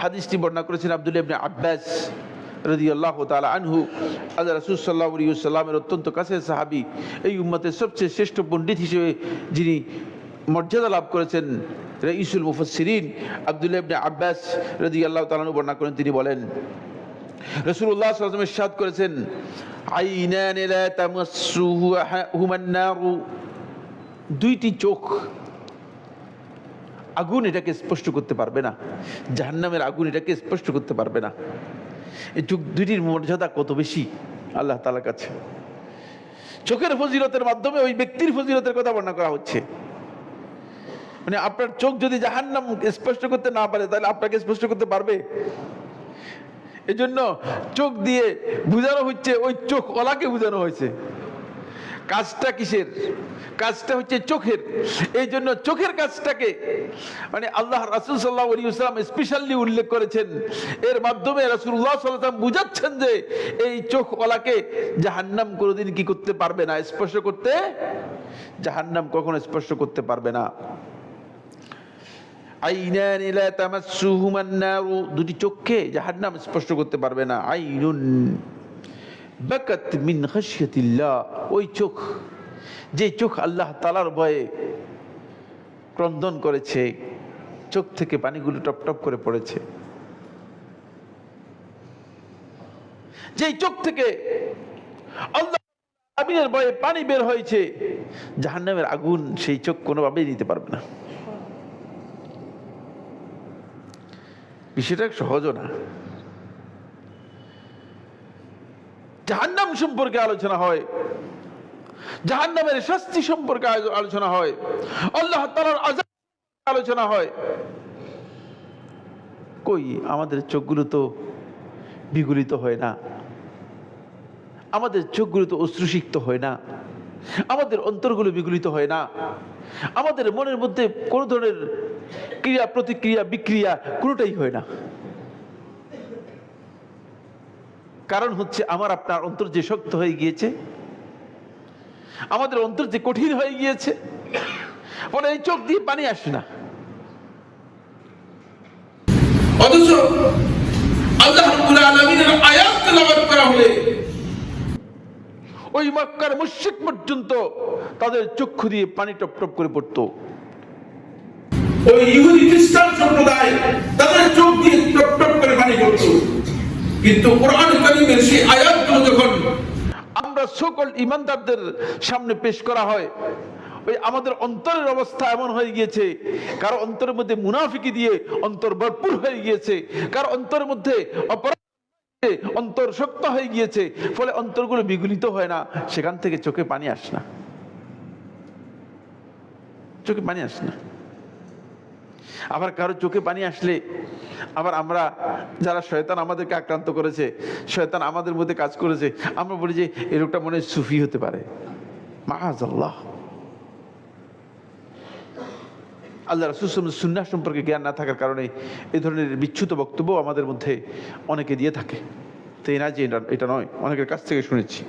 হাদিসটি বর্ণনা করেছেন আব্দুল্লাহ ইবনে আব্বাস রাদিয়াল্লাহু তাআলা আনহু। আল্লাহ রাসূল সাল্লাল্লাহু আলাইহি ওয়াসাল্লামের অত্যন্ত কাছের সাহাবী, এই উম্মতের সবচেয়ে শ্রেষ্ঠ পণ্ডিত হিসেবে যিনি মর্যাদা লাভ করেছেন, রাইসুল মুফাসসিরিন আব্দুল্লাহ ইবনে আব্বাস রাদিয়াল্লাহু তাআলা আনহু বর্ণনা করেন। তিনি বলেন, রাসূলুল্লাহ সাল্লাল্লাহু আলাইহি ওয়াসাল্লাম ইরশাদ করেছেন, আইনান লা তামাসসুহুমান নারু, দুইটি চোখ আগুন এটাকে স্পষ্ট করতে পারবে না, জাহান্নামের আগুন এটাকে স্পষ্ট করতে পারবে না। এই চোখ দুইটির মর্যাদা কত বেশি আল্লাহ তাআলার কাছে। চোখের ফজিলতের মাধ্যমে ওই ব্যক্তির ফজিলতের কথা বর্ণনা করা হচ্ছে। মানে আপনার চোখ যদি জাহান্নাম স্পষ্ট করতে না পারে, তাহলে আপনাকে স্পষ্ট করতে পারবে? এজন্য চোখ দিয়ে বুঝানো হচ্ছে, ওই চোখ ওলাকে বুঝানো হয়েছে। কাজটা কিসের? কাজটা হচ্ছে চোখের। এই জন্য চোখের কাজটাকে মানে আল্লাহ রাসূল সাল্লাল্লাহু আলাইহি ওয়াসাল্লাম স্পেশালি উল্লেখ করেছেন। এর মাধ্যমে রাসূলুল্লাহ সাল্লাল্লাহু আলাইহি ওয়াসাল্লাম বুঝাচ্ছেন যে এই চোখ ওলাকে জাহান্নাম কোনোদিন কি করতে পারবে না, স্পর্শ করতে, জাহান্নাম কখনো স্পর্শ করতে পারবে না। আইনান লা তামাসসুহুমান নারু, দুটি চোখকে জাহান্নাম স্পর্শ করতে পারবে না। আইনুন বাকাত মিন খাশিয়াতিল্লাহ, ওই চোখ, যে চোখ আল্লাহ তাআলার ভয়ে ক্রন্দন করেছে, চোখ থেকে পানিগুলো টপ টপ করে পড়েছে। যে চোখ থেকে আল্লাহ আমিনের ভয়ে পানি বের হয়েছে, জাহান্নামের আগুন সেই চোখ কোনোভাবেই নিতে পারবে না। বিষয়টা সহজও না। জাহান্নাম সম্পর্কে আলোচনা হয়, জাহান্নামের শাস্তি সম্পর্কে আলোচনা হয়, আল্লাহ তাআলার আযাব আলোচনা হয়। কই আমাদের চোখগুলো তো বিগলিত হয় না, আমাদের চোখগুলো তো অশ্রুসিক্ত হয় না, আমাদের অন্তরগুলো বিগলিত হয় না, আমাদের মনের মধ্যে কোনো ধরনের ক্রিয়া প্রতিক্রিয়া বিক্রিয়া কোনোটাই হয় না। কারণ হচ্ছে আমার আপনার অন্তর যে শক্ত হয়ে গিয়েছে, আমাদের অন্তর যে কঠিন হয়ে গিয়েছে, বলে এই চোখ দিয়ে পানি আসে না। অথচ আল্লাহ রাব্বুল আলামিনের আয়াত তেলাওয়াত করা হলে ওই মক্কার মুশরিক পর্যন্ত তাদের চক্ষু দিয়ে পানি টপ টপ করে পড়তো। ওই ইহুদি খ্রিস্টান সম্প্রদায় তাদের চোখ দিয়ে টপ টপ করে পানি পড়তো। কিন্তু কোরআন কারীমের সেই আয়াতগুলো যখন আমরা সকল ঈমানদারদের সামনে পেশ করা হয়, ওই আমাদের অন্তরের অবস্থা এমন হয়ে গিয়েছে, কারো অন্তরের মধ্যে মুনাফিকি দিয়ে অন্তর ভরপুর হয়ে গিয়েছে, কারো অন্তরের মধ্যে অপরাধ, অন্তর শক্ত হয়ে গিয়েছে, ফলে অন্তরগুলো বিগলিত হয় না, সেখান থেকে চোখে পানি আসে না, চোখে পানি আসে না। আবার কারো চোখে পানি আসলে আবার আমরা যারা শয়তান আমাদেরকে আক্রান্ত করেছে, শয়তান আমাদের মধ্যে কাজ করেছে, আমরা বলি যে এই লোকটা মনে হয় সুফি হতে পারে। মাআযাল্লাহ। আল্লাহ রাসূল সুন্নাহ সম্পর্কে জ্ঞান না থাকার কারণে এই ধরনের বিচ্যুত বক্তব্য আমাদের মধ্যে অনেকে দিয়ে থাকে। তাই না যে এটা নয়, অনেকের কাছ থেকে শুনেছি।